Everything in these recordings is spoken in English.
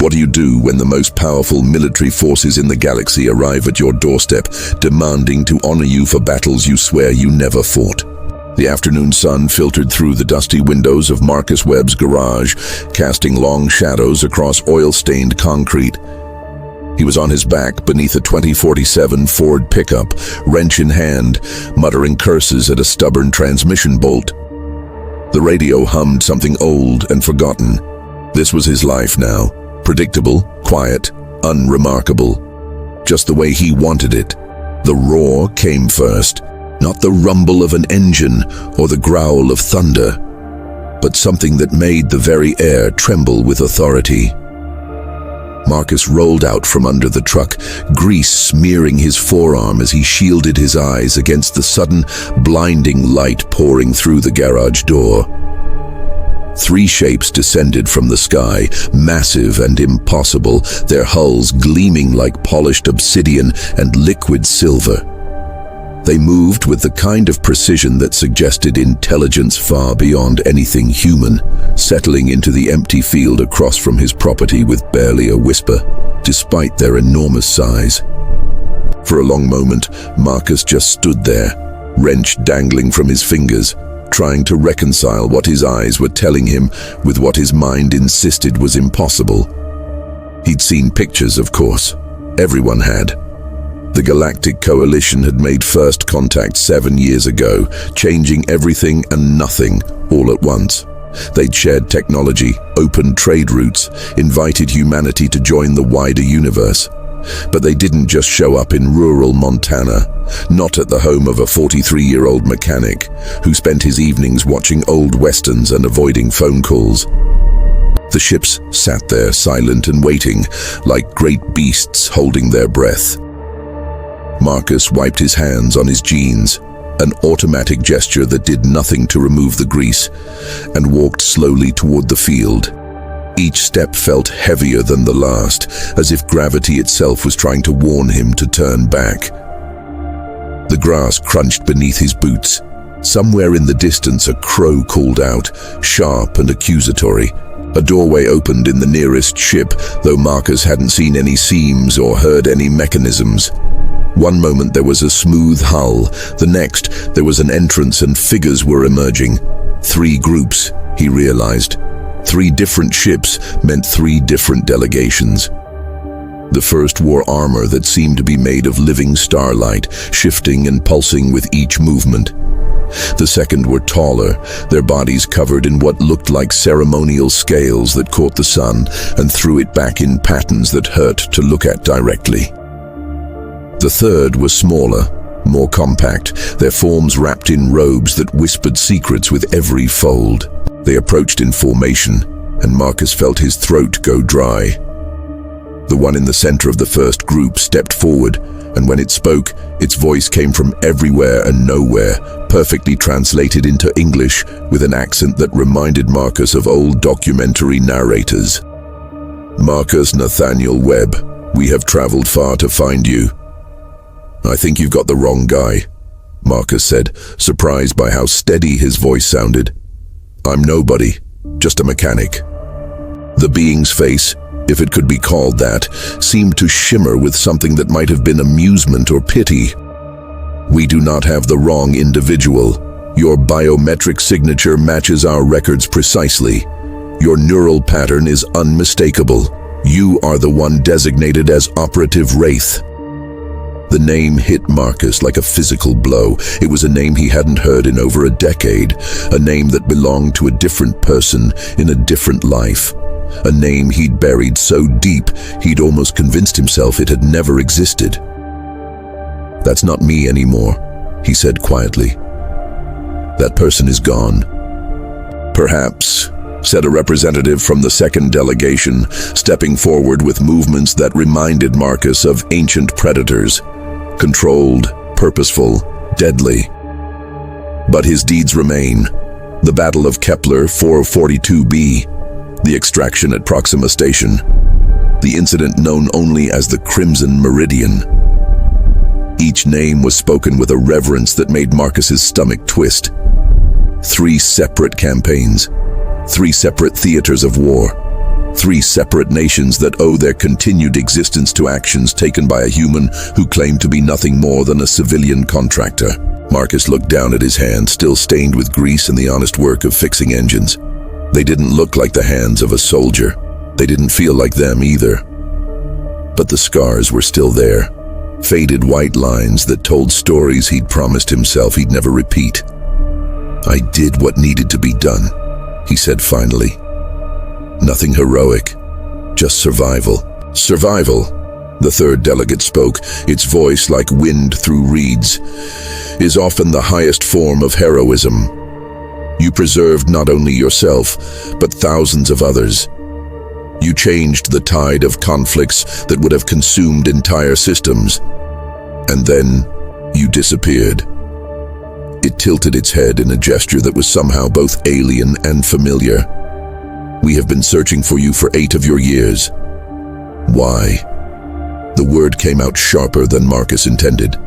What do you do when the most powerful military forces in the galaxy arrive at your doorstep, demanding to honor you for battles you swear you never fought? The afternoon sun filtered through the dusty windows of Marcus Webb's garage, casting long shadows across oil-stained concrete. He was on his back beneath a 2047 Ford pickup, wrench in hand, muttering curses at a stubborn transmission bolt. The radio hummed something old and forgotten. This was his life now. Predictable, quiet, unremarkable. Just the way he wanted it. The roar came first. Not the rumble of an engine or the growl of thunder, but something that made the very air tremble with authority. Marcus rolled out from under the truck, grease smearing his forearm as he shielded his eyes against the sudden, blinding light pouring through the garage door. 3 shapes descended from the sky, massive and impossible, their hulls gleaming like polished obsidian and liquid silver. They moved with the kind of precision that suggested intelligence far beyond anything human, settling into the empty field across from his property with barely a whisper, despite their enormous size. For a long moment, Marcus just stood there, wrench dangling from his fingers, trying to reconcile what his eyes were telling him with what his mind insisted was impossible. He'd seen pictures, of course. Everyone had. The Galactic Coalition had made first contact 7 years ago, changing everything and nothing all at once. They'd shared technology, opened trade routes, invited humanity to join the wider universe. But they didn't just show up in rural Montana, not at the home of a 43-year-old mechanic who spent his evenings watching old westerns and avoiding phone calls. The ships sat there silent and waiting, like great beasts holding their breath. Marcus wiped his hands on his jeans, an automatic gesture that did nothing to remove the grease, and walked slowly toward the field. Each step felt heavier than the last, as if gravity itself was trying to warn him to turn back. The grass crunched beneath his boots. Somewhere in the distance a crow called out, sharp and accusatory. A doorway opened in the nearest ship, though Marcus hadn't seen any seams or heard any mechanisms. One moment there was a smooth hull, the next there was an entrance and figures were emerging. 3 groups, he realized. 3 different ships meant 3 different delegations. The first wore armor that seemed to be made of living starlight, shifting and pulsing with each movement. The second were taller, their bodies covered in what looked like ceremonial scales that caught the sun and threw it back in patterns that hurt to look at directly. The third was smaller, more compact, their forms wrapped in robes that whispered secrets with every fold. They approached in formation, and Marcus felt his throat go dry. The one in the center of the first group stepped forward, and when it spoke, its voice came from everywhere and nowhere, perfectly translated into English with an accent that reminded Marcus of old documentary narrators. "Marcus Nathaniel Webb, we have traveled far to find you." "I think you've got the wrong guy," Marcus said, surprised by how steady his voice sounded. "I'm nobody, just a mechanic." The being's face, if it could be called that, seemed to shimmer with something that might have been amusement or pity. "We do not have the wrong individual. Your biometric signature matches our records precisely. Your neural pattern is unmistakable. You are the one designated as Operative Wraith." The name hit Marcus like a physical blow. It was a name he hadn't heard in over a decade, a name that belonged to a different person in a different life, a name he'd buried so deep he'd almost convinced himself it had never existed. "That's not me anymore," he said quietly. "That person is gone." "Perhaps," said a representative from the second delegation, stepping forward with movements that reminded Marcus of ancient predators. Controlled, purposeful, deadly. But his deeds remain. The Battle of Kepler 442b, the extraction at Proxima Station, the incident known only as the Crimson Meridian. Each name was spoken with a reverence that made Marcus's stomach twist. 3 separate campaigns, 3 separate theaters of war, Three separate nations that owe their continued existence to actions taken by a human who claimed to be nothing more than a civilian contractor. Marcus looked down at his hand, still stained with grease and the honest work of fixing engines. They didn't look like the hands of a soldier. They didn't feel like them either. But the scars were still there. Faded white lines that told stories he'd promised himself he'd never repeat. "I did what needed to be done," he said finally. "Nothing heroic, just survival." "Survival," the third delegate spoke, its voice like wind through reeds, "is often the highest form of heroism. You preserved not only yourself, but thousands of others. You changed the tide of conflicts that would have consumed entire systems. And then you disappeared." It tilted its head in a gesture that was somehow both alien and familiar. "We have been searching for you for 8 of your years." "Why?" The word came out sharper than Marcus intended.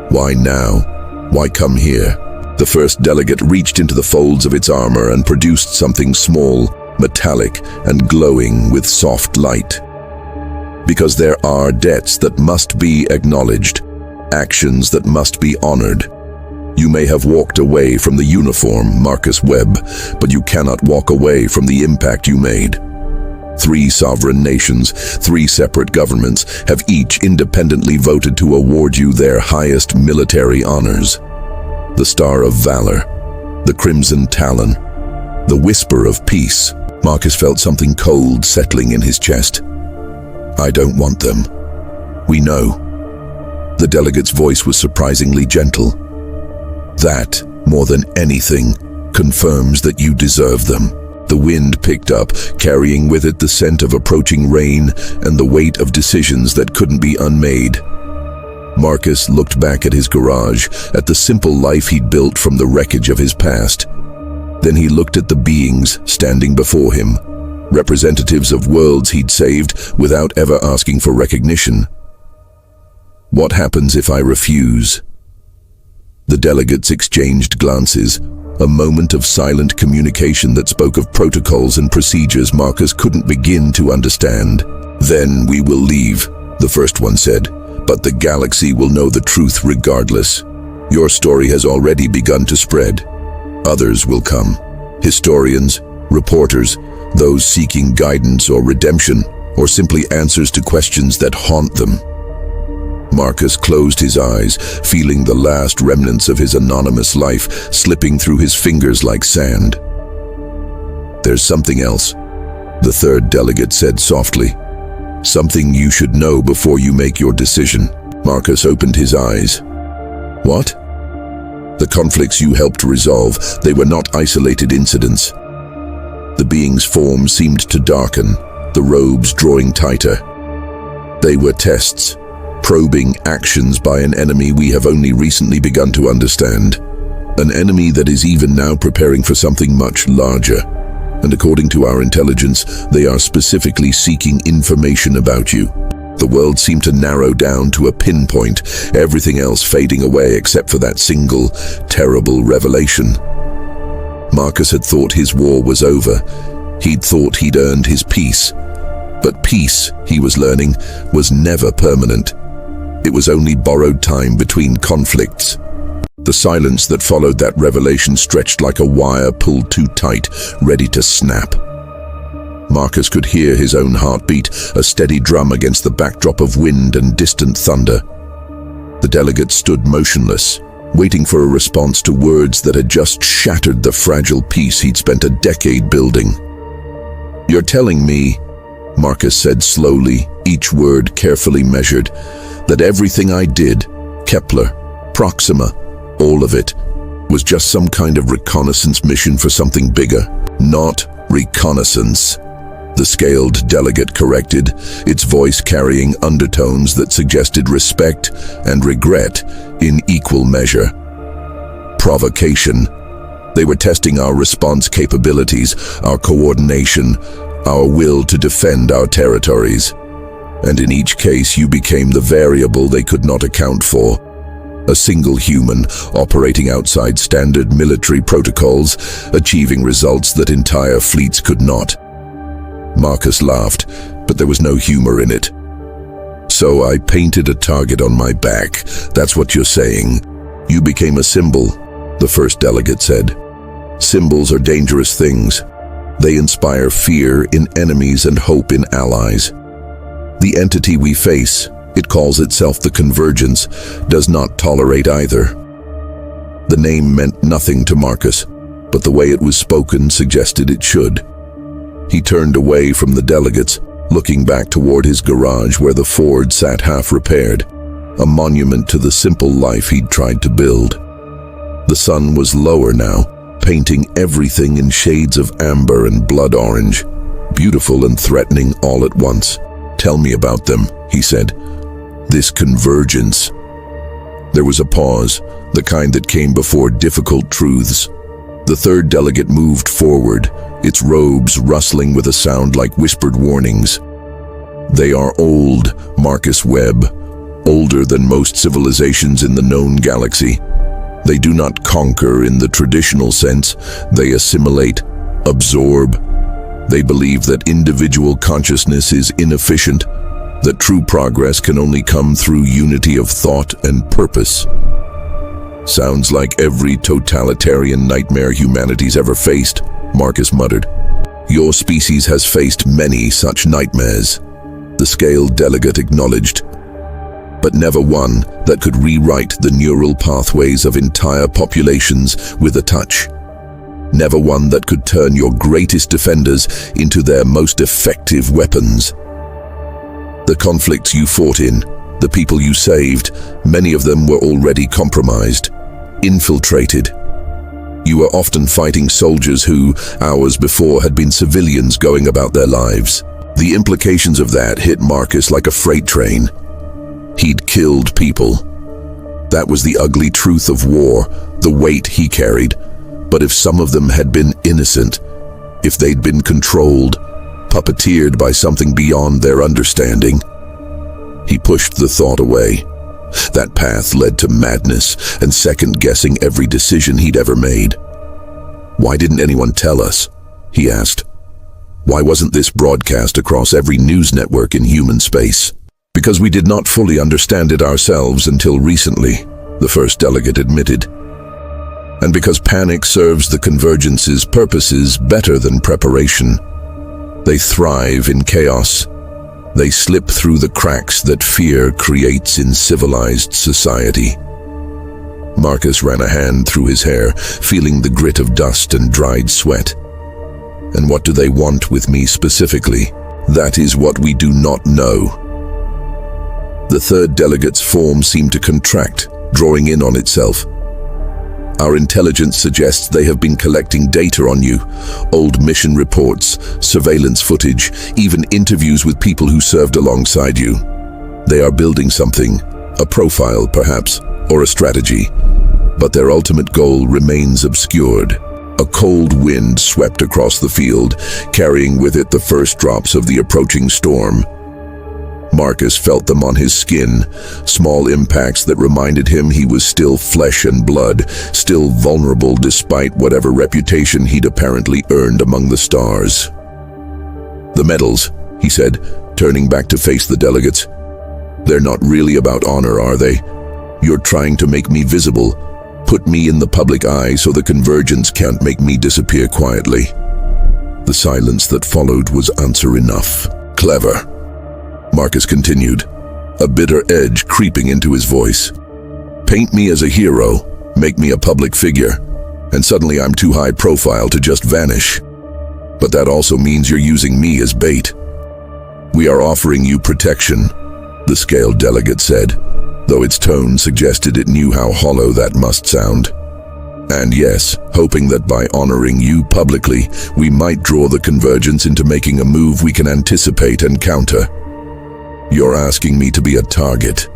"Why now? Why come here?" The first delegate reached into the folds of its armor and produced something small, metallic, and glowing with soft light. "Because there are debts that must be acknowledged, actions that must be honored. You may have walked away from the uniform, Marcus Webb, but you cannot walk away from the impact you made. 3 sovereign nations, 3 separate governments, have each independently voted to award you their highest military honors. The Star of Valor, the Crimson Talon, the Whisper of Peace." Marcus felt something cold settling in his chest. "I don't want them. We know." The delegate's voice was surprisingly gentle. "That, more than anything, confirms that you deserve them." The wind picked up, carrying with it the scent of approaching rain and the weight of decisions that couldn't be unmade. Marcus looked back at his garage, at the simple life he'd built from the wreckage of his past. Then he looked at the beings standing before him, representatives of worlds he'd saved without ever asking for recognition. "What happens if I refuse?" The delegates exchanged glances, a moment of silent communication that spoke of protocols and procedures Marcus couldn't begin to understand. "Then we will leave," the first one said, "but the galaxy will know the truth regardless. Your story has already begun to spread. Others will come. Historians, reporters, those seeking guidance or redemption, or simply answers to questions that haunt them." Marcus closed his eyes, feeling the last remnants of his anonymous life slipping through his fingers like sand. "There's something else," the third delegate said softly. "Something you should know before you make your decision." Marcus opened his eyes. "What?" "The conflicts you helped resolve, they were not isolated incidents." The being's form seemed to darken, the robes drawing tighter. "They were tests, probing actions by an enemy we have only recently begun to understand. An enemy that is even now preparing for something much larger. And according to our intelligence, they are specifically seeking information about you." The world seemed to narrow down to a pinpoint, everything else fading away except for that single, terrible revelation. Marcus had thought his war was over. He'd thought he'd earned his peace. But peace, he was learning, was never permanent. It was only borrowed time between conflicts. The silence that followed that revelation stretched like a wire pulled too tight, ready to snap. Marcus could hear his own heartbeat, a steady drum against the backdrop of wind and distant thunder. The delegate stood motionless, waiting for a response to words that had just shattered the fragile peace he'd spent a decade building. "You're telling me," Marcus said slowly, each word carefully measured, "that everything I did, Kepler, Proxima, all of it, was just some kind of reconnaissance mission for something bigger?" "Not reconnaissance," the scaled delegate corrected, its voice carrying undertones that suggested respect and regret in equal measure. "Provocation. They were testing our response capabilities, our coordination, our will to defend our territories. And in each case you became the variable they could not account for. A single human, operating outside standard military protocols, achieving results that entire fleets could not." Marcus laughed, but there was no humor in it. So I painted a target on my back. That's what you're saying. You became a symbol, the first delegate said. Symbols are dangerous things. They inspire fear in enemies and hope in allies. The entity we face, it calls itself the Convergence, does not tolerate either. The name meant nothing to Marcus, but the way it was spoken suggested it should. He turned away from the delegates, looking back toward his garage where the Ford sat half-repaired, a monument to the simple life he'd tried to build. The sun was lower now, painting everything in shades of amber and blood orange, beautiful and threatening all at once. Tell me about them, he said. This convergence. There was a pause, the kind that came before difficult truths. The third delegate moved forward, its robes rustling with a sound like whispered warnings. They are old, Marcus Webb, older than most civilizations in the known galaxy. They do not conquer in the traditional sense, they assimilate, absorb. They believe that individual consciousness is inefficient, that true progress can only come through unity of thought and purpose. Sounds like every totalitarian nightmare humanity's ever faced, Marcus muttered. Your species has faced many such nightmares, the scaled delegate acknowledged, but never one that could rewrite the neural pathways of entire populations with a touch. Never one that could turn your greatest defenders into their most effective weapons. The conflicts you fought in, the people you saved, many of them were already compromised, infiltrated. You were often fighting soldiers who, hours before, had been civilians going about their lives. The implications of that hit Marcus like a freight train. He'd killed people. That was the ugly truth of war, the weight he carried. But if some of them had been innocent, if they'd been controlled, puppeteered by something beyond their understanding, he pushed the thought away. That path led to madness and second-guessing every decision he'd ever made. Why didn't anyone tell us? He asked. Why wasn't this broadcast across every news network in human space? Because we did not fully understand it ourselves until recently, the first delegate admitted. And because panic serves the Convergence's purposes better than preparation. They thrive in chaos. They slip through the cracks that fear creates in civilized society. Marcus ran a hand through his hair, feeling the grit of dust and dried sweat. And what do they want with me specifically? That is what we do not know. The third delegate's form seemed to contract, drawing in on itself. Our intelligence suggests they have been collecting data on you, old mission reports, surveillance footage, even interviews with people who served alongside you. They are building something, a profile perhaps, or a strategy, but their ultimate goal remains obscured. A cold wind swept across the field, carrying with it the first drops of the approaching storm. Marcus felt them on his skin, small impacts that reminded him he was still flesh and blood, still vulnerable despite whatever reputation he'd apparently earned among the stars. The medals, he said, turning back to face the delegates. They're not really about honor, are they? You're trying to make me visible, put me in the public eye so the Convergence can't make me disappear quietly. The silence that followed was answer enough. Clever. Marcus continued, a bitter edge creeping into his voice. Paint me as a hero, make me a public figure, and suddenly I'm too high profile to just vanish. But that also means you're using me as bait. We are offering you protection, the scaled delegate said, though its tone suggested it knew how hollow that must sound. And yes, hoping that by honoring you publicly, we might draw the Convergence into making a move we can anticipate and counter. You're asking me to be a target.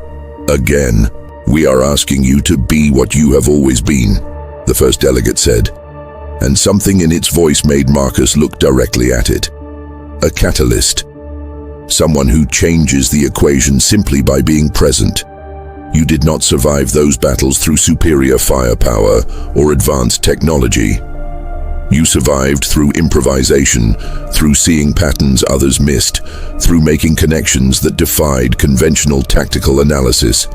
Again, we are asking you to be what you have always been, the first delegate said, and something in its voice made Marcus look directly at it. A catalyst. Someone who changes the equation simply by being present. You did not survive those battles through superior firepower or advanced technology. You survived through improvisation, through seeing patterns others missed, through making connections that defied conventional tactical analysis.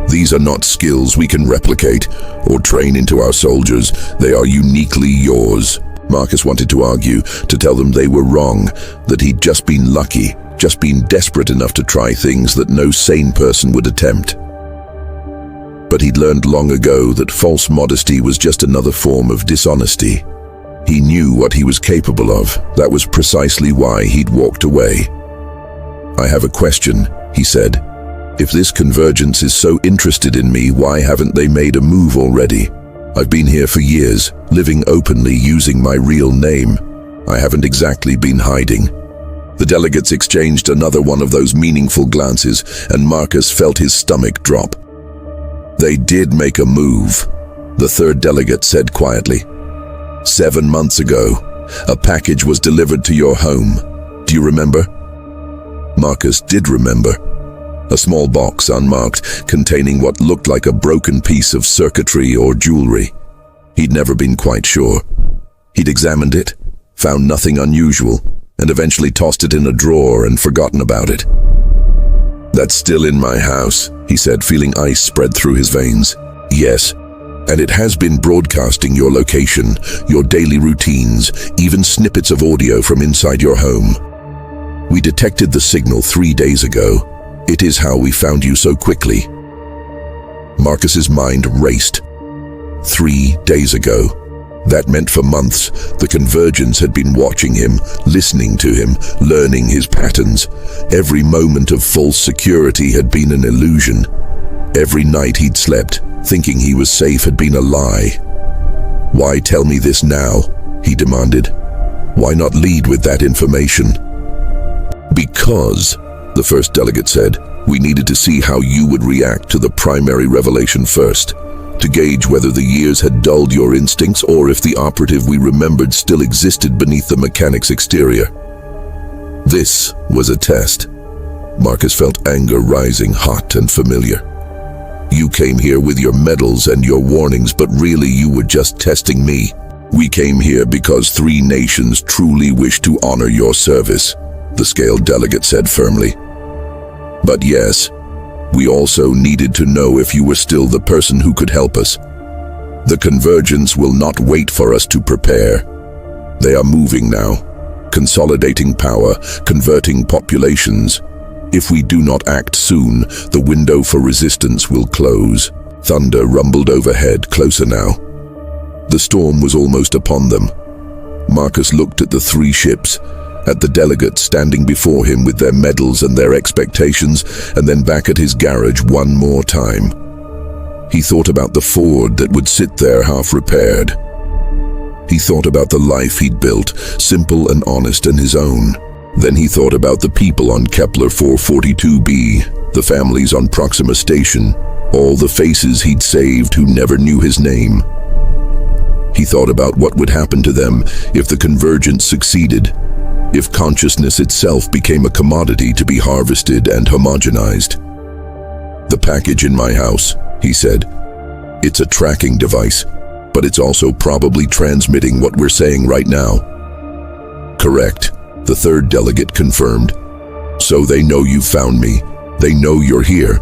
These are not skills we can replicate or train into our soldiers. They are uniquely yours. Marcus wanted to argue, to tell them they were wrong, that he'd just been lucky, just been desperate enough to try things that no sane person would attempt. But he'd learned long ago that false modesty was just another form of dishonesty. He knew what he was capable of. That was precisely why he'd walked away. "I have a question," he said. "If this convergence is so interested in me, why haven't they made a move already? I've been here for years, living openly using my real name. I haven't exactly been hiding." The delegates exchanged another one of those meaningful glances, and Marcus felt his stomach drop. "They did make a move," the third delegate said quietly. 7 months ago, a package was delivered to your home. Do you remember? Marcus did remember. A small box unmarked, containing what looked like a broken piece of circuitry or jewelry. He'd never been quite sure. He'd examined it, found nothing unusual, and eventually tossed it in a drawer and forgotten about it. "That's still in my house," he said, feeling ice spread through his veins. "Yes, and it has been broadcasting your location, your daily routines, even snippets of audio from inside your home. We detected the signal 3 days ago. It is how we found you so quickly." Marcus's mind raced. 3 days ago. That meant for months, the convergence had been watching him, listening to him, learning his patterns. Every moment of false security had been an illusion. Every night he'd slept, thinking he was safe, had been a lie. "Why tell me this now?" he demanded. "Why not lead with that information?" "Because," the first delegate said, "we needed to see how you would react to the primary revelation first, to gauge whether the years had dulled your instincts or if the operative we remembered still existed beneath the mechanic's exterior." This was a test. Marcus felt anger rising, hot and familiar. "You came here with your medals and your warnings, but really you were just testing me. We came here because 3 nations truly wish to honor your service," the scaled delegate said firmly. "But yes, we also needed to know if you were still the person who could help us. The convergence will not wait for us to prepare. They are moving now, consolidating power, converting populations. If we do not act soon, the window for resistance will close." Thunder rumbled overhead, closer now. The storm was almost upon them. Marcus looked at the 3 ships, at the delegates standing before him with their medals and their expectations, and then back at his garage one more time. He thought about the Ford that would sit there half repaired. He thought about the life he'd built, simple and honest and his own. Then he thought about the people on Kepler 442b, the families on Proxima Station, all the faces he'd saved who never knew his name. He thought about what would happen to them if the convergence succeeded, if consciousness itself became a commodity to be harvested and homogenized. "The package in my house," he said. "It's a tracking device, but it's also probably transmitting what we're saying right now." "Correct," the third delegate confirmed. "So they know you found me. They know you're here."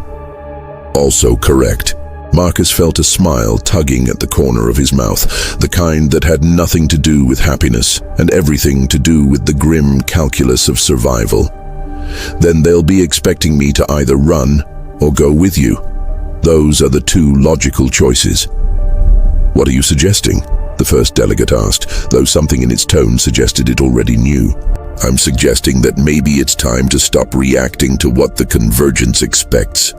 "Also correct." Marcus felt a smile tugging at the corner of his mouth, the kind that had nothing to do with happiness and everything to do with the grim calculus of survival. "Then they'll be expecting me to either run or go with you. Those are the 2 logical choices." "What are you suggesting?" the first delegate asked, though something in its tone suggested it already knew. "I'm suggesting that maybe it's time to stop reacting to what the convergence expects.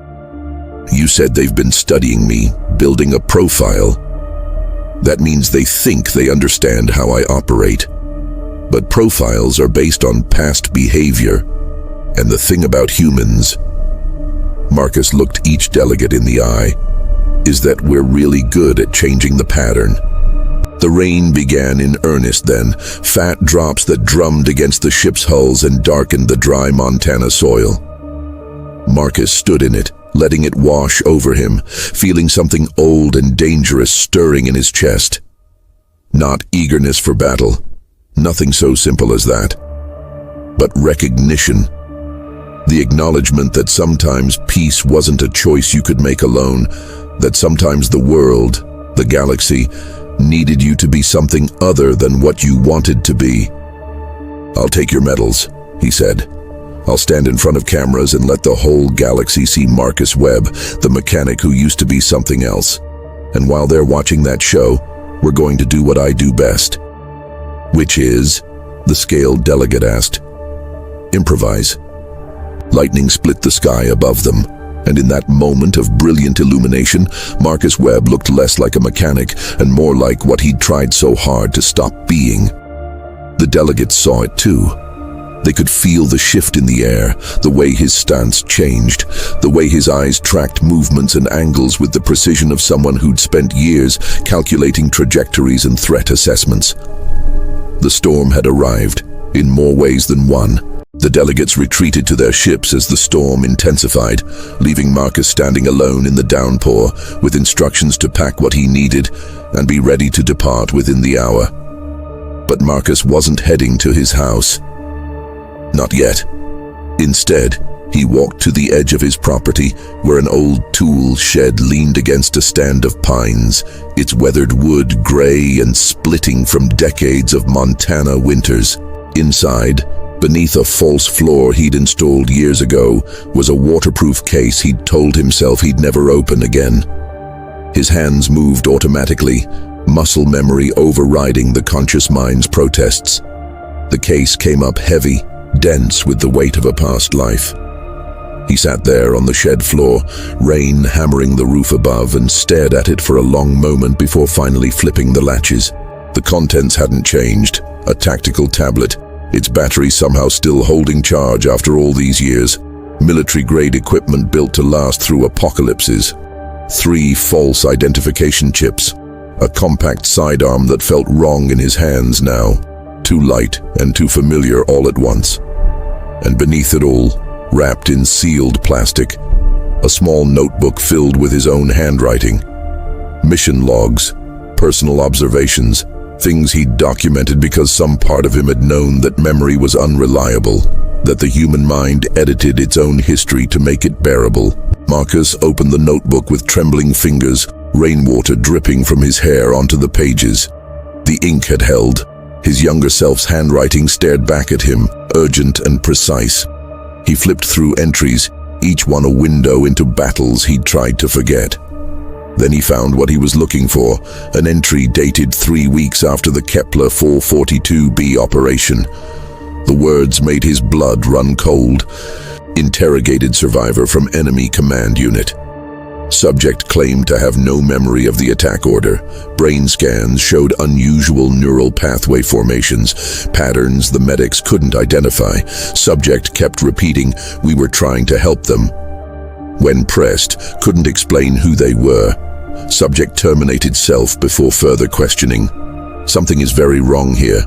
You said they've been studying me, building a profile. That means they think they understand how I operate. But profiles are based on past behavior. And the thing about humans," Marcus looked each delegate in the eye, "is that we're really good at changing the pattern." The rain began in earnest then, fat drops that drummed against the ship's hulls and darkened the dry Montana soil. Marcus stood in it, letting it wash over him, feeling something old and dangerous stirring in his chest. Not eagerness for battle. Nothing so simple as that. But recognition. The acknowledgement that sometimes peace wasn't a choice you could make alone, that sometimes the world, the galaxy, needed you to be something other than what you wanted to be. "I'll take your medals," he said. "I'll stand in front of cameras and let the whole galaxy see Marcus Webb, the mechanic who used to be something else. And while they're watching that show, we're going to do what I do best." "Which is?" the scaled delegate asked. "Improvise." Lightning split the sky above them, and in that moment of brilliant illumination, Marcus Webb looked less like a mechanic and more like what he'd tried so hard to stop being. The delegates saw it too. They could feel the shift in the air, the way his stance changed, the way his eyes tracked movements and angles with the precision of someone who'd spent years calculating trajectories and threat assessments. The storm had arrived, in more ways than one. The delegates retreated to their ships as the storm intensified, leaving Marcus standing alone in the downpour, with instructions to pack what he needed and be ready to depart within the hour. But Marcus wasn't heading to his house. Not yet. Instead, he walked to the edge of his property, where an old tool shed leaned against a stand of pines, its weathered wood gray and splitting from decades of Montana winters. Inside, beneath a false floor he'd installed years ago, was a waterproof case he'd told himself he'd never open again. His hands moved automatically, muscle memory overriding the conscious mind's protests. The case came up heavy, dense with the weight of a past life. He sat there on the shed floor, rain hammering the roof above, and stared at it for a long moment before finally flipping the latches. The contents hadn't changed. A tactical tablet, its battery somehow still holding charge after all these years. Military-grade equipment built to last through apocalypses. 3 false identification chips. A compact sidearm that felt wrong in his hands now. Too light and too familiar all at once. And beneath it all, wrapped in sealed plastic, a small notebook filled with his own handwriting. Mission logs, personal observations, things he'd documented because some part of him had known that memory was unreliable, that the human mind edited its own history to make it bearable. Marcus opened the notebook with trembling fingers, rainwater dripping from his hair onto the pages. The ink had held. His younger self's handwriting stared back at him, urgent and precise. He flipped through entries, each one a window into battles he'd tried to forget. Then he found what he was looking for, an entry dated 3 weeks after the Kepler 442b operation. The words made his blood run cold. Interrogated survivor from enemy command unit. Subject claimed to have no memory of the attack order. Brain scans showed unusual neural pathway formations, patterns the medics couldn't identify. Subject kept repeating, "We were trying to help them." When pressed, couldn't explain who they were. Subject terminated self before further questioning. Something is very wrong here.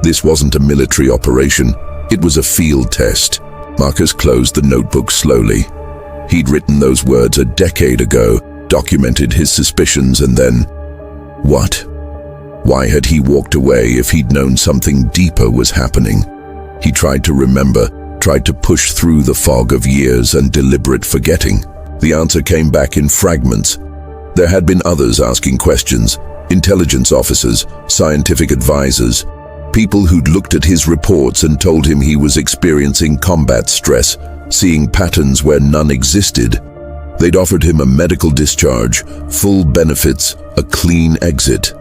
This wasn't a military operation. It was a field test. Marcus closed the notebook slowly. He'd written those words a decade ago, documented his suspicions, and then... what? Why had he walked away if he'd known something deeper was happening? He tried to remember, tried to push through the fog of years and deliberate forgetting. The answer came back in fragments. There had been others asking questions, intelligence officers, scientific advisors, people who'd looked at his reports and told him he was experiencing combat stress, seeing patterns where none existed. They'd offered him a medical discharge, full benefits, a clean exit.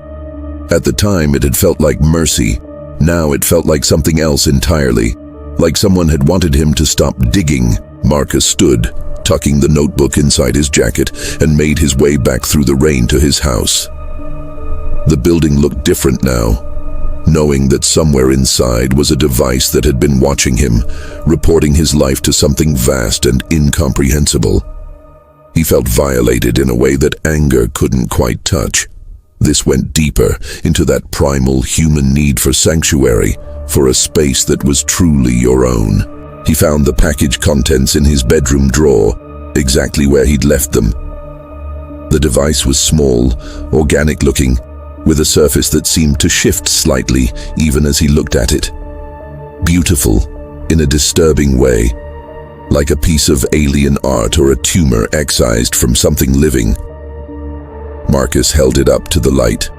At the time, it had felt like mercy. Now it felt like something else entirely, like someone had wanted him to stop digging. Marcus stood, tucking the notebook inside his jacket, and made his way back through the rain to his house. The building looked different now, knowing that somewhere inside was a device that had been watching him, reporting his life to something vast and incomprehensible. He felt violated in a way that anger couldn't quite touch. This went deeper into that primal human need for sanctuary, for a space that was truly your own. He found the package contents in his bedroom drawer, exactly where he'd left them. The device was small, organic-looking, with a surface that seemed to shift slightly even as he looked at it. Beautiful, in a disturbing way, like a piece of alien art or a tumor excised from something living. Marcus held it up to the light.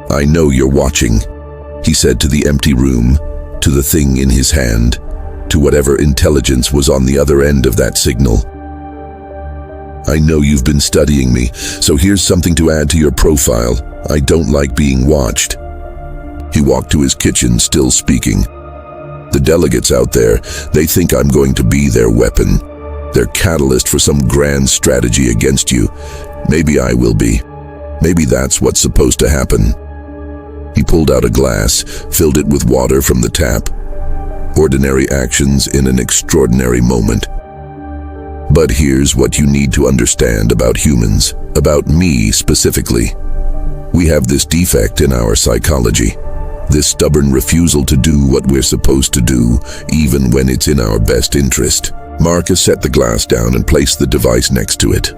"I know you're watching," he said to the empty room, to the thing in his hand, to whatever intelligence was on the other end of that signal. "I know you've been studying me, so here's something to add to your profile. I don't like being watched." He walked to his kitchen, still speaking. "The delegates out there, they think I'm going to be their weapon, their catalyst for some grand strategy against you. Maybe I will be. Maybe that's what's supposed to happen." He pulled out a glass, filled it with water from the tap. Ordinary actions in an extraordinary moment. "But here's what you need to understand about humans, about me specifically. We have this defect in our psychology, this stubborn refusal to do what we're supposed to do, even when it's in our best interest." Marcus set the glass down and placed the device next to it.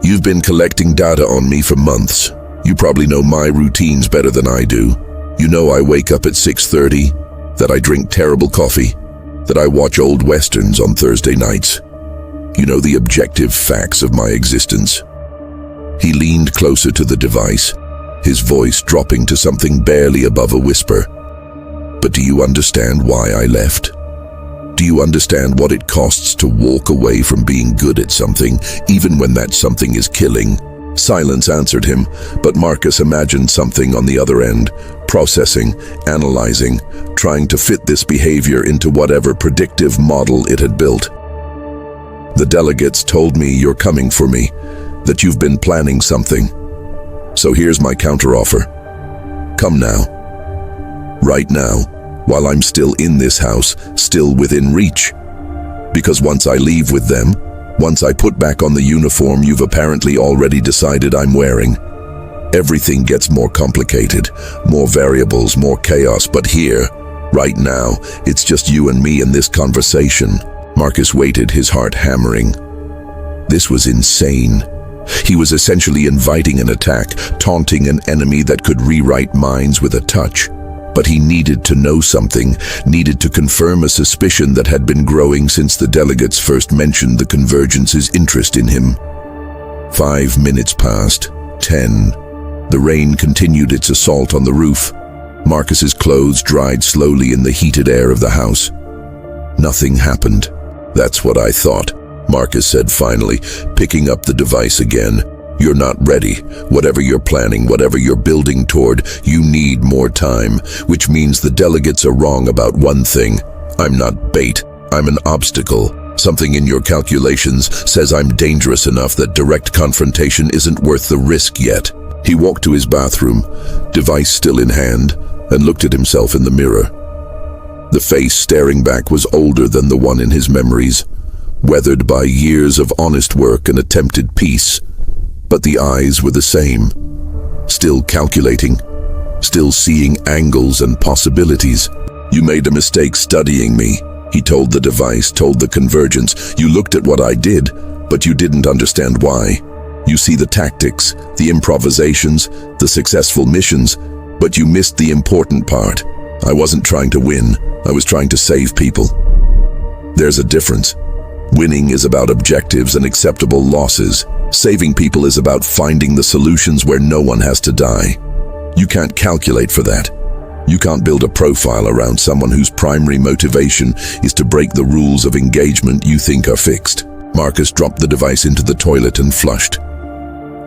"You've been collecting data on me for months. You probably know my routines better than I do. You know I wake up at 6:30, that I drink terrible coffee, that I watch old westerns on Thursday nights. You know the objective facts of my existence." He leaned closer to the device, his voice dropping to something barely above a whisper. "But do you understand why I left? Do you understand what it costs to walk away from being good at something, even when that something is killing?" Silence answered him, but Marcus imagined something on the other end, processing, analyzing, trying to fit this behavior into whatever predictive model it had built. "The delegates told me you're coming for me, that you've been planning something. So here's my counteroffer. Come now. Right now, while I'm still in this house, still within reach. Because once I leave with them, once I put back on the uniform you've apparently already decided I'm wearing, everything gets more complicated, more variables, more chaos. But here, right now, it's just you and me in this conversation." Marcus waited, his heart hammering. This was insane. He was essentially inviting an attack, taunting an enemy that could rewrite minds with a touch. But he needed to know something, needed to confirm a suspicion that had been growing since the delegates first mentioned the Convergence's interest in him. 5 minutes passed, 10. The rain continued its assault on the roof. Marcus's clothes dried slowly in the heated air of the house. Nothing happened. "That's what I thought," Marcus said finally, picking up the device again. "You're not ready. Whatever you're planning, whatever you're building toward, you need more time, which means the delegates are wrong about one thing. I'm not bait. I'm an obstacle. Something in your calculations says I'm dangerous enough that direct confrontation isn't worth the risk yet." He walked to his bathroom, device still in hand, and looked at himself in the mirror. The face staring back was older than the one in his memories, weathered by years of honest work and attempted peace. But the eyes were the same, still calculating, still seeing angles and possibilities. "You made a mistake studying me," he told the device, told the Convergence. "You looked at what I did, but you didn't understand why. You see the tactics, the improvisations, the successful missions, but you missed the important part. I wasn't trying to win, I was trying to save people. There's a difference. Winning is about objectives and acceptable losses. Saving people is about finding the solutions where no one has to die. You can't calculate for that. You can't build a profile around someone whose primary motivation is to break the rules of engagement you think are fixed." Marcus dropped the device into the toilet and flushed.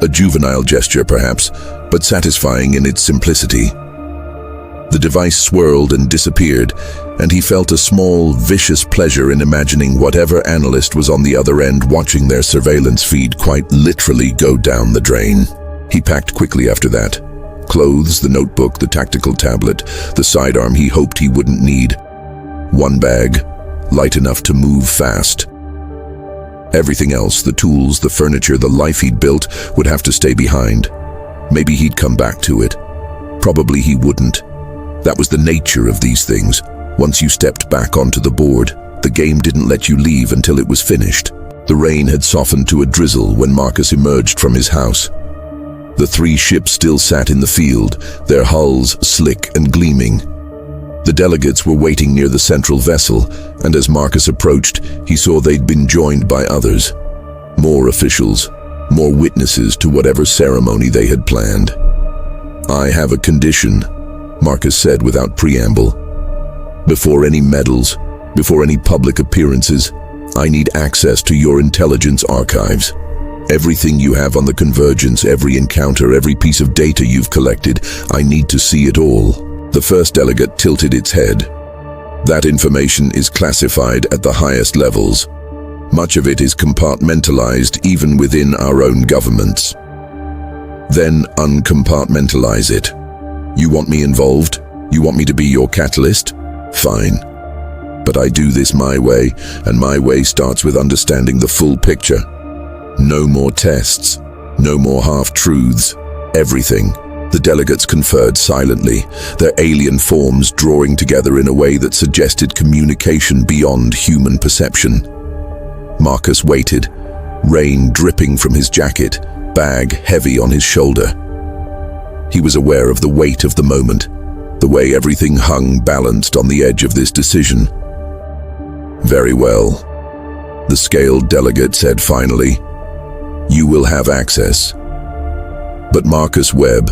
A juvenile gesture, perhaps, but satisfying in its simplicity. The device swirled and disappeared, and he felt a small, vicious pleasure in imagining whatever analyst was on the other end watching their surveillance feed quite literally go down the drain. He packed quickly after that. Clothes, the notebook, the tactical tablet, the sidearm he hoped he wouldn't need. One bag, light enough to move fast. Everything else, the tools, the furniture, the life he'd built, would have to stay behind. Maybe he'd come back to it. Probably he wouldn't. That was the nature of these things. Once you stepped back onto the board, the game didn't let you leave until it was finished. The rain had softened to a drizzle when Marcus emerged from his house. The 3 ships still sat in the field, their hulls slick and gleaming. The delegates were waiting near the central vessel, and as Marcus approached, he saw they'd been joined by others. More officials, more witnesses to whatever ceremony they had planned. "I have a condition," Marcus said without preamble. "Before any medals, before any public appearances, I need access to your intelligence archives. Everything you have on the Convergence, every encounter, every piece of data you've collected, I need to see it all." The first delegate tilted its head. "That information is classified at the highest levels. Much of it is compartmentalized even within our own governments." "Then uncompartmentalize it. You want me involved? You want me to be your catalyst? Fine. But I do this my way, and my way starts with understanding the full picture. No more tests, no more half-truths, everything." The delegates conferred silently, their alien forms drawing together in a way that suggested communication beyond human perception. Marcus waited, rain dripping from his jacket, bag heavy on his shoulder. He was aware of the weight of the moment, the way everything hung balanced on the edge of this decision. "Very well," the scaled delegate said finally. "You will have access. But Marcus Webb,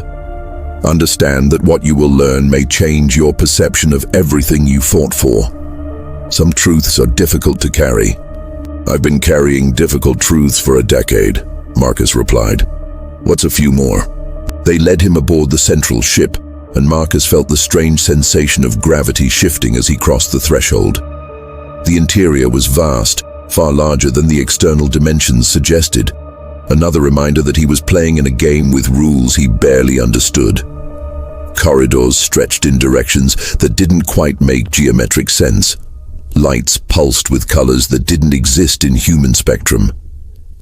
understand that what you will learn may change your perception of everything you fought for. Some truths are difficult to carry." "I've been carrying difficult truths for a decade," Marcus replied. "What's a few more?" They led him aboard the central ship, and Marcus felt the strange sensation of gravity shifting as he crossed the threshold. The interior was vast, far larger than the external dimensions suggested. Another reminder that he was playing in a game with rules he barely understood. Corridors stretched in directions that didn't quite make geometric sense. Lights pulsed with colors that didn't exist in human spectrum.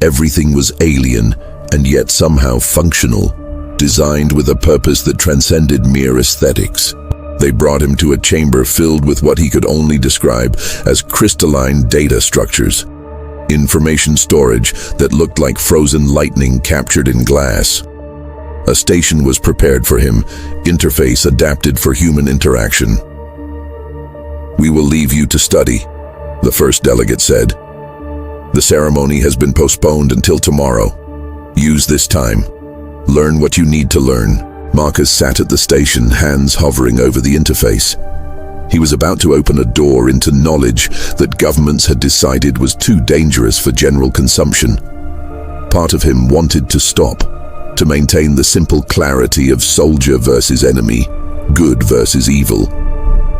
Everything was alien and yet somehow functional, designed with a purpose that transcended mere aesthetics. They brought him to a chamber filled with what he could only describe as crystalline data structures. Information storage that looked like frozen lightning captured in glass. A station was prepared for him, interface adapted for human interaction. "We will leave you to study," the first delegate said. "The ceremony has been postponed until tomorrow. Use this time. Learn what you need to learn." Marcus sat at the station, hands hovering over the interface. He was about to open a door into knowledge that governments had decided was too dangerous for general consumption. Part of him wanted to stop, to maintain the simple clarity of soldier versus enemy, good versus evil.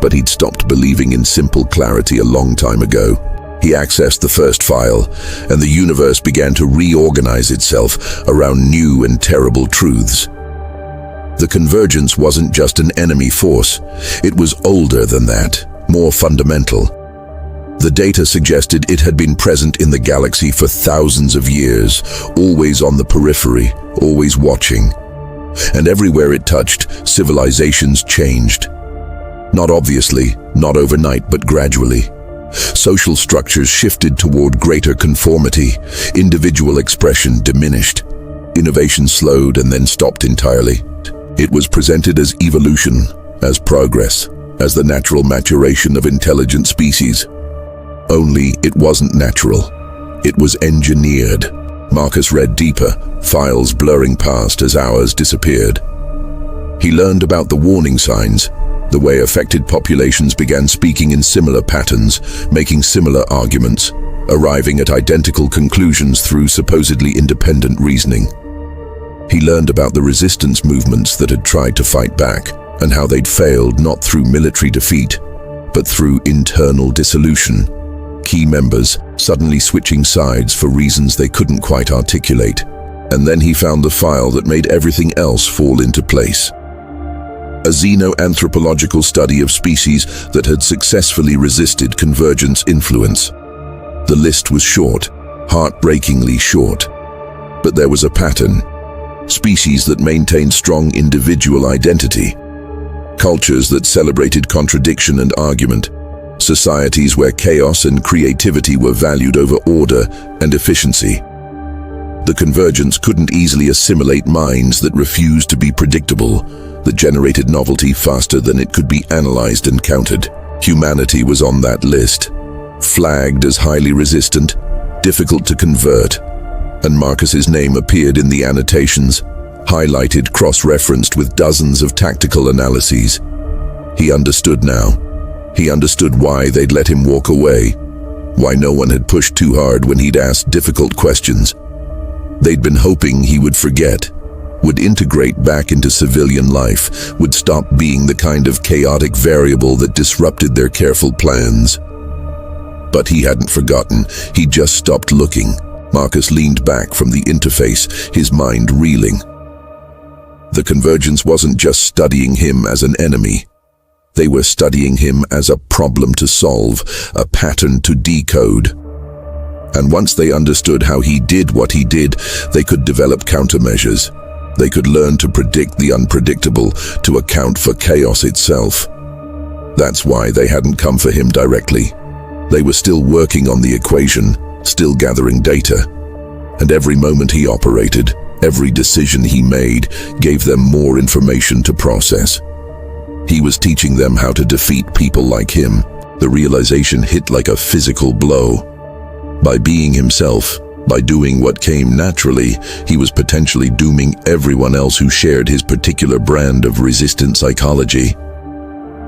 But he'd stopped believing in simple clarity a long time ago. He accessed the first file, and the universe began to reorganize itself around new and terrible truths. The Convergence wasn't just an enemy force. It was older than that, more fundamental. The data suggested it had been present in the galaxy for thousands of years, always on the periphery, always watching. And everywhere it touched, civilizations changed. Not obviously, not overnight, but gradually. Social structures shifted toward greater conformity, individual expression diminished. Innovation slowed and then stopped entirely. It was presented as evolution, as progress, as the natural maturation of intelligent species. Only it wasn't natural. It was engineered. Marcus read deeper, files blurring past as hours disappeared. He learned about the warning signs, the way affected populations began speaking in similar patterns, making similar arguments, arriving at identical conclusions through supposedly independent reasoning. He learned about the resistance movements that had tried to fight back, and how they'd failed not through military defeat, but through internal dissolution. Key members suddenly switching sides for reasons they couldn't quite articulate. And then he found the file that made everything else fall into place. A xenoanthropological study of species that had successfully resisted Convergence influence. The list was short, heartbreakingly short. But there was a pattern. Species that maintained strong individual identity. Cultures that celebrated contradiction and argument. Societies where chaos and creativity were valued over order and efficiency. The convergence couldn't easily assimilate minds that refused to be predictable, that generated novelty faster than it could be analyzed and countered. Humanity was on that list, flagged as highly resistant, difficult to convert, and Marcus's name appeared in the annotations, highlighted, cross-referenced with dozens of tactical analyses. He understood now. He understood why they'd let him walk away, why no one had pushed too hard when he'd asked difficult questions. They'd been hoping he would forget, would integrate back into civilian life, would stop being the kind of chaotic variable that disrupted their careful plans. But he hadn't forgotten. He just stopped looking. Marcus leaned back from the interface, his mind reeling. The convergence wasn't just studying him as an enemy. They were studying him as a problem to solve, a pattern to decode. And once they understood how he did what he did, they could develop countermeasures. They could learn to predict the unpredictable, to account for chaos itself. That's why they hadn't come for him directly. They were still working on the equation, still gathering data. And every moment he operated, every decision he made, gave them more information to process. He was teaching them how to defeat people like him. The realization hit like a physical blow. By being himself, by doing what came naturally, he was potentially dooming everyone else who shared his particular brand of resistant psychology.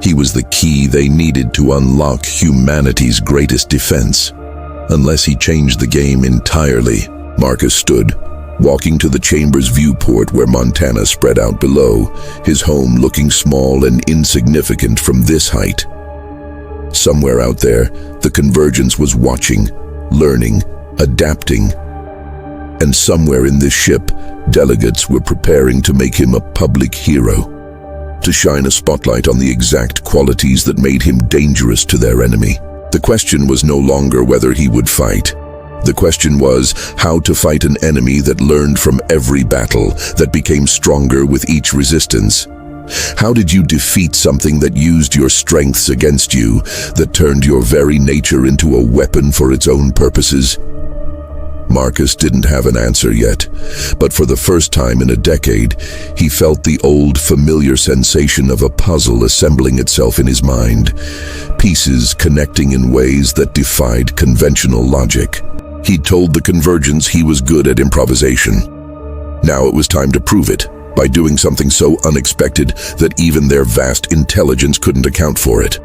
He was the key they needed to unlock humanity's greatest defense. Unless he changed the game entirely, Marcus stood, walking to the chamber's viewport where Montana spread out below, his home looking small and insignificant from this height. Somewhere out there, the convergence was watching, learning, adapting. And somewhere in this ship, delegates were preparing to make him a public hero, to shine a spotlight on the exact qualities that made him dangerous to their enemy. The question was no longer whether he would fight. The question was how to fight an enemy that learned from every battle, that became stronger with each resistance. How did you defeat something that used your strengths against you, that turned your very nature into a weapon for its own purposes? Marcus didn't have an answer yet, but for the first time in a decade, he felt the old familiar sensation of a puzzle assembling itself in his mind, pieces connecting in ways that defied conventional logic. He'd told the convergence he was good at improvisation. Now it was time to prove it, by doing something so unexpected that even their vast intelligence couldn't account for it.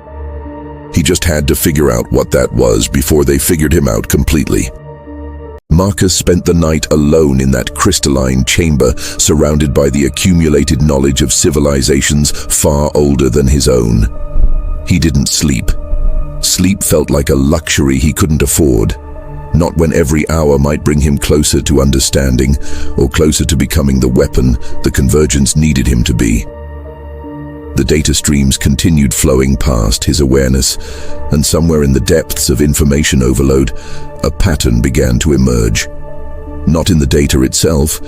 He just had to figure out what that was before they figured him out completely. Marcus spent the night alone in that crystalline chamber, surrounded by the accumulated knowledge of civilizations far older than his own. He didn't sleep. Sleep felt like a luxury he couldn't afford. Not when every hour might bring him closer to understanding, or closer to becoming the weapon the convergence needed him to be. The data streams continued flowing past his awareness, and somewhere in the depths of information overload, a pattern began to emerge. Not in the data itself,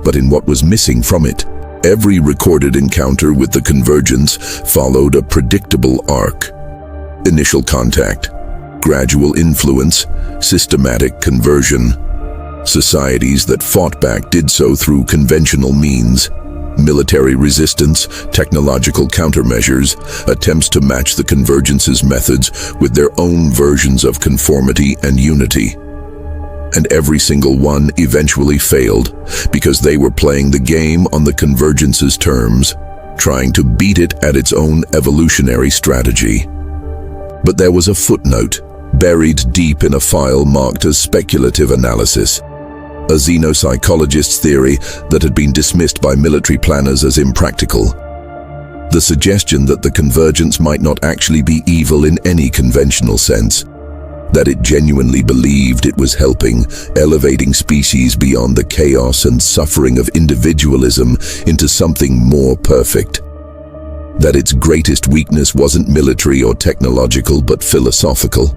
but in what was missing from it. Every recorded encounter with the convergence followed a predictable arc. Initial contact, gradual influence, systematic conversion. Societies that fought back did so through conventional means. Military resistance, technological countermeasures, attempts to match the convergence's methods with their own versions of conformity and unity. And every single one eventually failed, because they were playing the game on the convergence's terms, trying to beat it at its own evolutionary strategy. But there was a footnote, buried deep in a file marked as speculative analysis. A xenopsychologist's theory that had been dismissed by military planners as impractical. The suggestion that the convergence might not actually be evil in any conventional sense, that it genuinely believed it was helping, elevating species beyond the chaos and suffering of individualism into something more perfect. That its greatest weakness wasn't military or technological, but philosophical.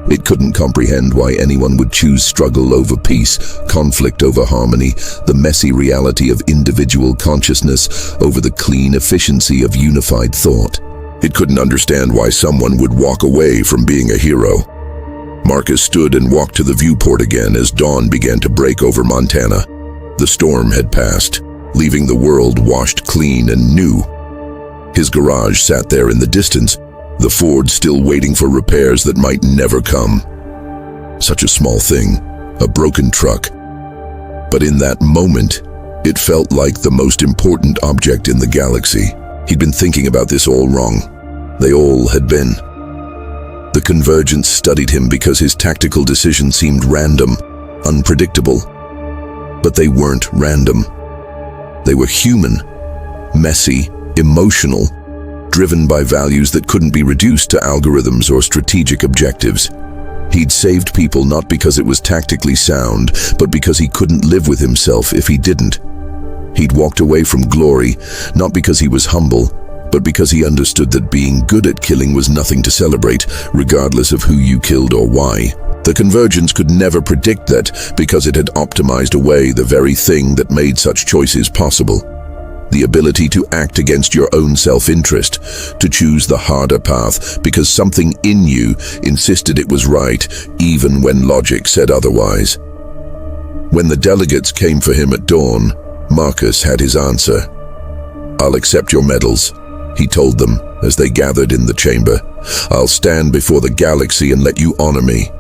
It couldn't comprehend why anyone would choose struggle over peace, conflict over harmony, the messy reality of individual consciousness over the clean efficiency of unified thought. It couldn't understand why someone would walk away from being a hero. Marcus stood and walked to the viewport again as dawn began to break over Montana. The storm had passed, leaving the world washed clean and new. His garage sat there in the distance, the Ford still waiting for repairs that might never come. Such a small thing, a broken truck. But in that moment, it felt like the most important object in the galaxy. He'd been thinking about this all wrong. They all had been. The Convergence studied him because his tactical decisions seemed random, unpredictable. But they weren't random. They were human, messy, emotional, driven by values that couldn't be reduced to algorithms or strategic objectives. He'd saved people not because it was tactically sound, but because he couldn't live with himself if he didn't. He'd walked away from glory, not because he was humble, but because he understood that being good at killing was nothing to celebrate, regardless of who you killed or why. The Convergence could never predict that because it had optimized away the very thing that made such choices possible. The ability to act against your own self-interest, to choose the harder path because something in you insisted it was right, even when logic said otherwise. When the delegates came for him at dawn, Marcus had his answer. "I'll accept your medals," he told them as they gathered in the chamber. "I'll stand before the galaxy and let you honor me.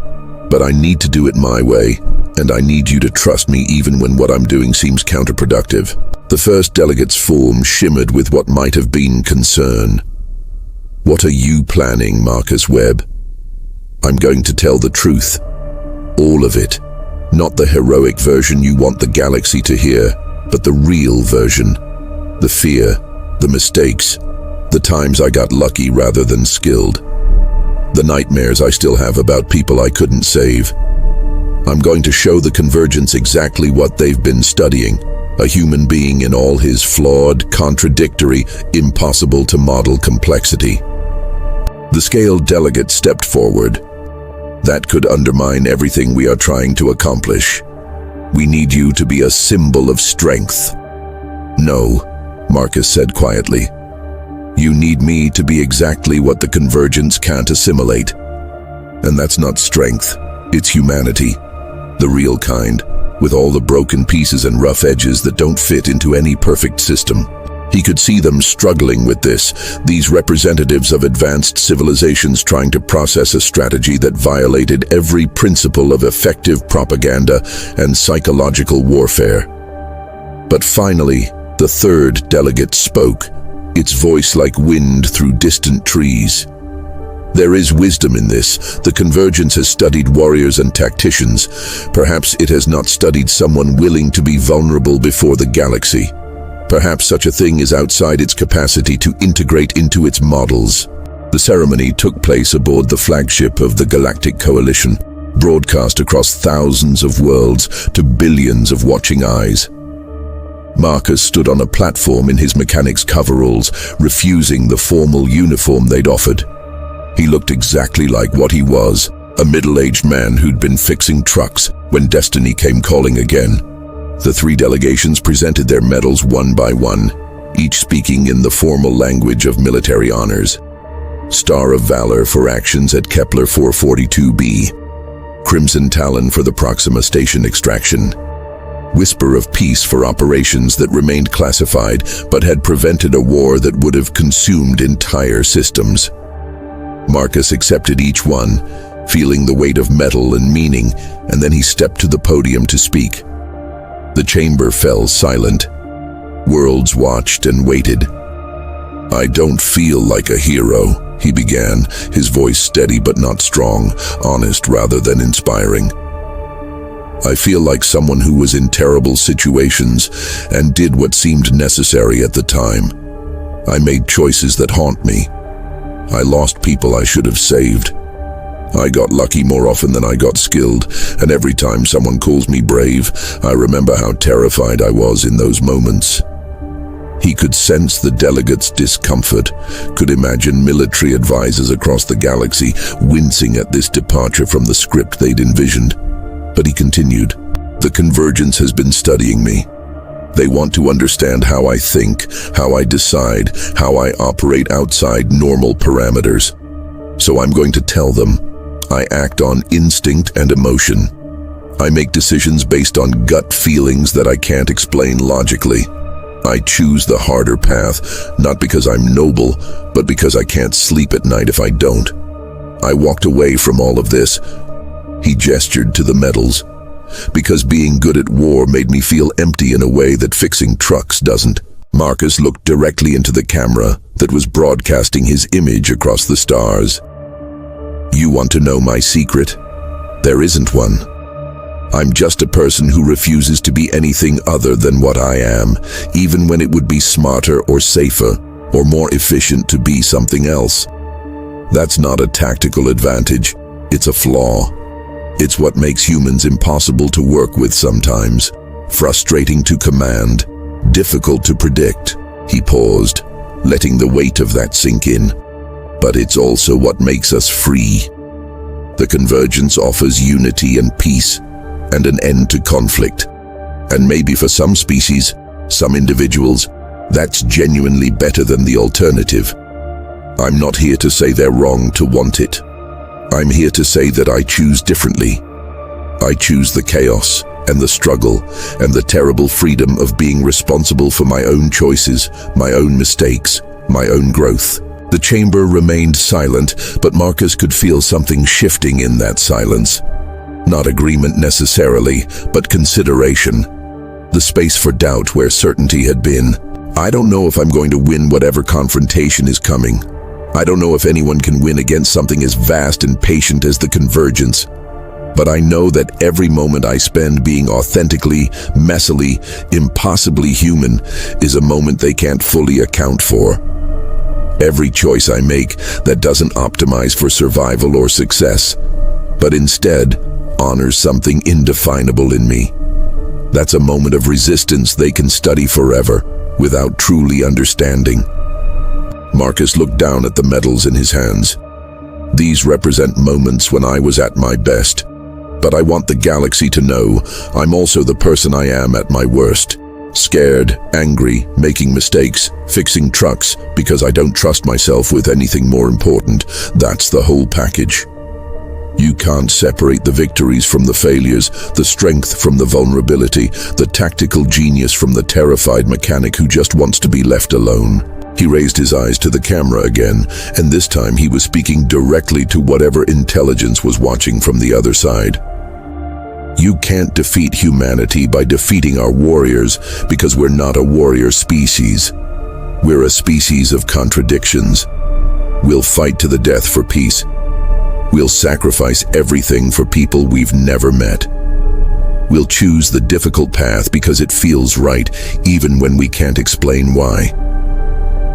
But I need to do it my way, and I need you to trust me even when what I'm doing seems counterproductive." The first delegate's form shimmered with what might have been concern. "What are you planning, Marcus Webb?" "I'm going to tell the truth. All of it. Not the heroic version you want the galaxy to hear, but the real version. The fear, the mistakes, the times I got lucky rather than skilled. The nightmares I still have about people I couldn't save. I'm going to show the Convergence exactly what they've been studying. A human being in all his flawed, contradictory, impossible-to-model complexity." The scaled delegate stepped forward. "That could undermine everything we are trying to accomplish. We need you to be a symbol of strength." "No," Marcus said quietly. "You need me to be exactly what the Convergence can't assimilate. And that's not strength, it's humanity. The real kind, with all the broken pieces and rough edges that don't fit into any perfect system." He could see them struggling with this, these representatives of advanced civilizations trying to process a strategy that violated every principle of effective propaganda and psychological warfare. But finally, the third delegate spoke, its voice like wind through distant trees. "There is wisdom in this. The Convergence has studied warriors and tacticians. Perhaps it has not studied someone willing to be vulnerable before the galaxy. Perhaps such a thing is outside its capacity to integrate into its models." The ceremony took place aboard the flagship of the Galactic Coalition, broadcast across thousands of worlds to billions of watching eyes. Marcus stood on a platform in his mechanic's coveralls, refusing the formal uniform they'd offered. He looked exactly like what he was, a middle-aged man who'd been fixing trucks when destiny came calling again. The three delegations presented their medals one by one, each speaking in the formal language of military honors. Star of Valor for actions at Kepler 442b. Crimson Talon for the Proxima Station extraction. Whisper of Peace for operations that remained classified but had prevented a war that would have consumed entire systems. Marcus accepted each one, feeling the weight of metal and meaning, and then he stepped to the podium to speak. The chamber fell silent. Worlds watched and waited. "I don't feel like a hero," he began, his voice steady but not strong, honest rather than inspiring. "I feel like someone who was in terrible situations and did what seemed necessary at the time. I made choices that haunt me. I lost people I should have saved. I got lucky more often than I got skilled, and every time someone calls me brave, I remember how terrified I was in those moments." He could sense the delegates' discomfort, could imagine military advisors across the galaxy wincing at this departure from the script they'd envisioned. But he continued, "The Convergence has been studying me. They want to understand how I think, how I decide, how I operate outside normal parameters. So I'm going to tell them. I act on instinct and emotion. I make decisions based on gut feelings that I can't explain logically. I choose the harder path, not because I'm noble, but because I can't sleep at night if I don't. I walked away from all of this. He gestured to the medals. Because being good at war made me feel empty in a way that fixing trucks doesn't. Marcus looked directly into the camera that was broadcasting his image across the stars. You want to know my secret? There isn't one. I'm just a person who refuses to be anything other than what I am, even when it would be smarter or safer or more efficient to be something else. That's not a tactical advantage, it's a flaw. It's what makes humans impossible to work with sometimes, frustrating to command, difficult to predict. He paused, letting the weight of that sink in. But it's also what makes us free. The convergence offers unity and peace, and an end to conflict. And maybe for some species, some individuals, that's genuinely better than the alternative. I'm not here to say they're wrong to want it. I'm here to say that I choose differently. I choose the chaos and the struggle and the terrible freedom of being responsible for my own choices, my own mistakes, my own growth. The chamber remained silent, but Marcus could feel something shifting in that silence. Not agreement necessarily, but consideration. The space for doubt where certainty had been. I don't know if I'm going to win whatever confrontation is coming. I don't know if anyone can win against something as vast and patient as the convergence. But I know that every moment I spend being authentically, messily, impossibly human is a moment they can't fully account for. Every choice I make that doesn't optimize for survival or success, but instead honors something indefinable in me. That's a moment of resistance they can study forever without truly understanding. Marcus looked down at the medals in his hands. These represent moments when I was at my best. But I want the galaxy to know I'm also the person I am at my worst. Scared, angry, making mistakes, fixing trucks because I don't trust myself with anything more important. That's the whole package. You can't separate the victories from the failures, the strength from the vulnerability, the tactical genius from the terrified mechanic who just wants to be left alone. He raised his eyes to the camera again, and this time he was speaking directly to whatever intelligence was watching from the other side. You can't defeat humanity by defeating our warriors because we're not a warrior species. We're a species of contradictions. We'll fight to the death for peace. We'll sacrifice everything for people we've never met. We'll choose the difficult path because it feels right, even when we can't explain why.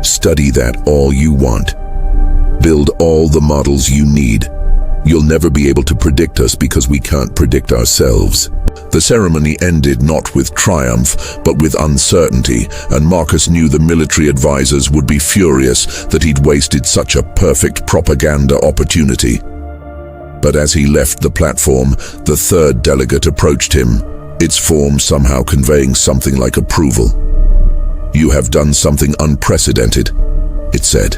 Study that all you want. Build all the models you need. You'll never be able to predict us because we can't predict ourselves. The ceremony ended not with triumph, but with uncertainty, and Marcus knew the military advisors would be furious that he'd wasted such a perfect propaganda opportunity. But as he left the platform, the third delegate approached him, its form somehow conveying something like approval. You have done something unprecedented, it said.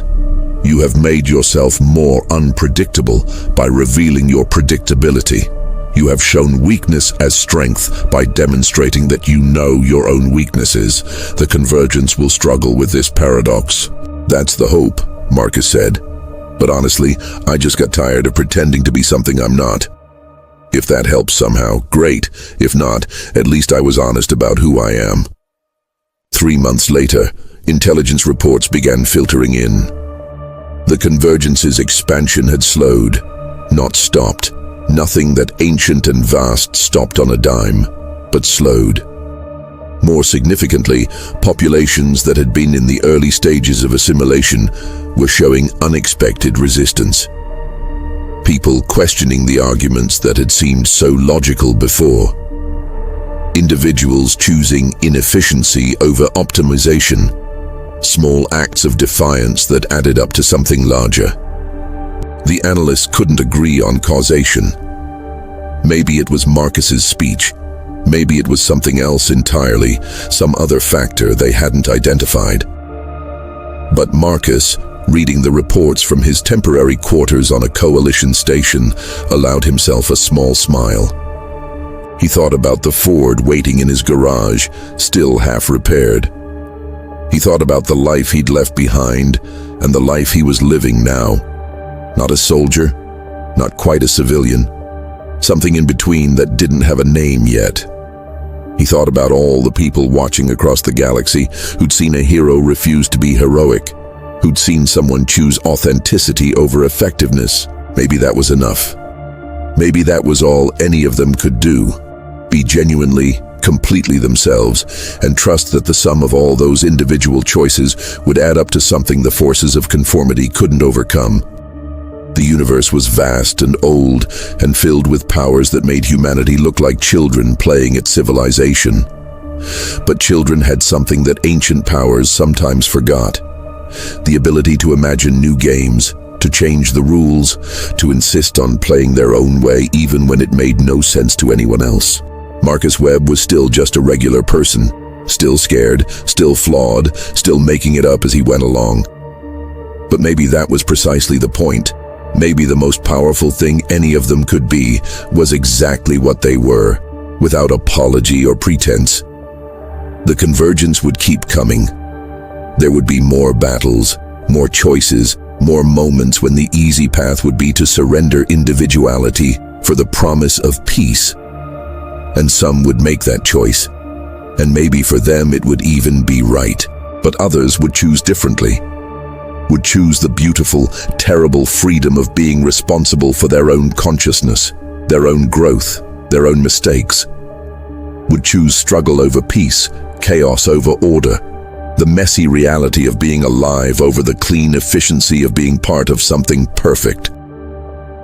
You have made yourself more unpredictable by revealing your predictability. You have shown weakness as strength by demonstrating that you know your own weaknesses. The convergence will struggle with this paradox. That's the hope, Marcus said. But honestly, I just got tired of pretending to be something I'm not. If that helps somehow, great. If not, at least I was honest about who I am. 3 months later, intelligence reports began filtering in. The convergence's expansion had slowed, not stopped. Nothing that ancient and vast stopped on a dime, but slowed. More significantly, populations that had been in the early stages of assimilation were showing unexpected resistance. People questioning the arguments that had seemed so logical before. Individuals choosing inefficiency over optimization. Small acts of defiance that added up to something larger. The analysts couldn't agree on causation. Maybe it was Marcus's speech. Maybe it was something else entirely, some other factor they hadn't identified. But Marcus, reading the reports from his temporary quarters on a coalition station, allowed himself a small smile. He thought about the Ford waiting in his garage, still half repaired. He thought about the life he'd left behind and the life he was living now. Not a soldier, not quite a civilian, something in between that didn't have a name yet. He thought about all the people watching across the galaxy who'd seen a hero refuse to be heroic, who'd seen someone choose authenticity over effectiveness. Maybe that was enough. Maybe that was all any of them could do. Be genuinely, completely themselves, and trust that the sum of all those individual choices would add up to something the forces of conformity couldn't overcome. The universe was vast and old and filled with powers that made humanity look like children playing at civilization. But children had something that ancient powers sometimes forgot: the ability to imagine new games, to change the rules, to insist on playing their own way even when it made no sense to anyone else. Marcus Webb was still just a regular person, still scared, still flawed, still making it up as he went along. But maybe that was precisely the point. Maybe the most powerful thing any of them could be was exactly what they were, without apology or pretense. The convergence would keep coming. There would be more battles, more choices, more moments when the easy path would be to surrender individuality for the promise of peace. And some would make that choice, and maybe for them it would even be right. But others would choose differently. Would choose the beautiful, terrible freedom of being responsible for their own consciousness, their own growth, their own mistakes. Would choose struggle over peace, chaos over order, the messy reality of being alive over the clean efficiency of being part of something perfect.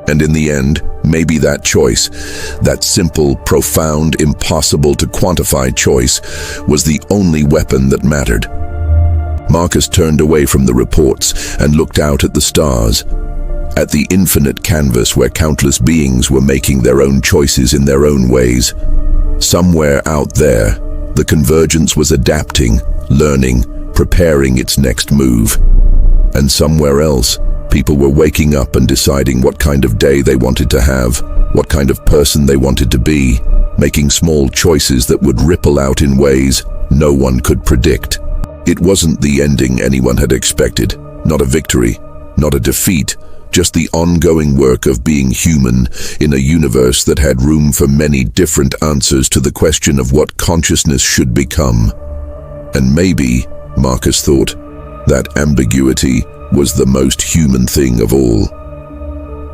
And in the end, maybe that choice, that simple, profound, impossible to quantify choice, was the only weapon that mattered. Marcus turned away from the reports and looked out at the stars, at the infinite canvas where countless beings were making their own choices in their own ways. Somewhere out there, the convergence was adapting, learning, preparing its next move. And somewhere else, people were waking up and deciding what kind of day they wanted to have, what kind of person they wanted to be, making small choices that would ripple out in ways no one could predict. It wasn't the ending anyone had expected, not a victory, not a defeat, just the ongoing work of being human in a universe that had room for many different answers to the question of what consciousness should become. And maybe, Marcus thought, that ambiguity was the most human thing of all.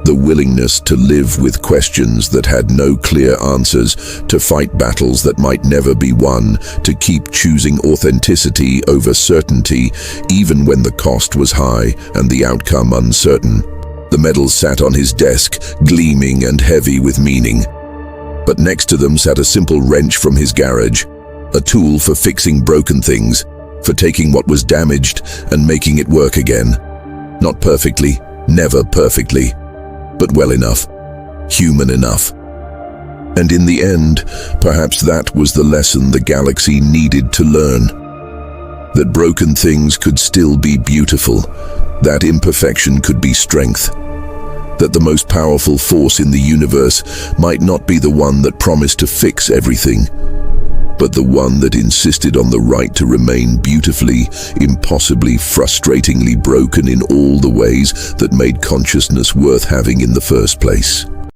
The willingness to live with questions that had no clear answers, to fight battles that might never be won, to keep choosing authenticity over certainty, even when the cost was high and the outcome uncertain. The medals sat on his desk, gleaming and heavy with meaning. But next to them sat a simple wrench from his garage, a tool for fixing broken things, for taking what was damaged and making it work again. Not perfectly, never perfectly, but well enough, human enough. And in the end, perhaps that was the lesson the galaxy needed to learn. That broken things could still be beautiful, that imperfection could be strength, that the most powerful force in the universe might not be the one that promised to fix everything, but the one that insisted on the right to remain beautifully, impossibly, frustratingly broken in all the ways that made consciousness worth having in the first place.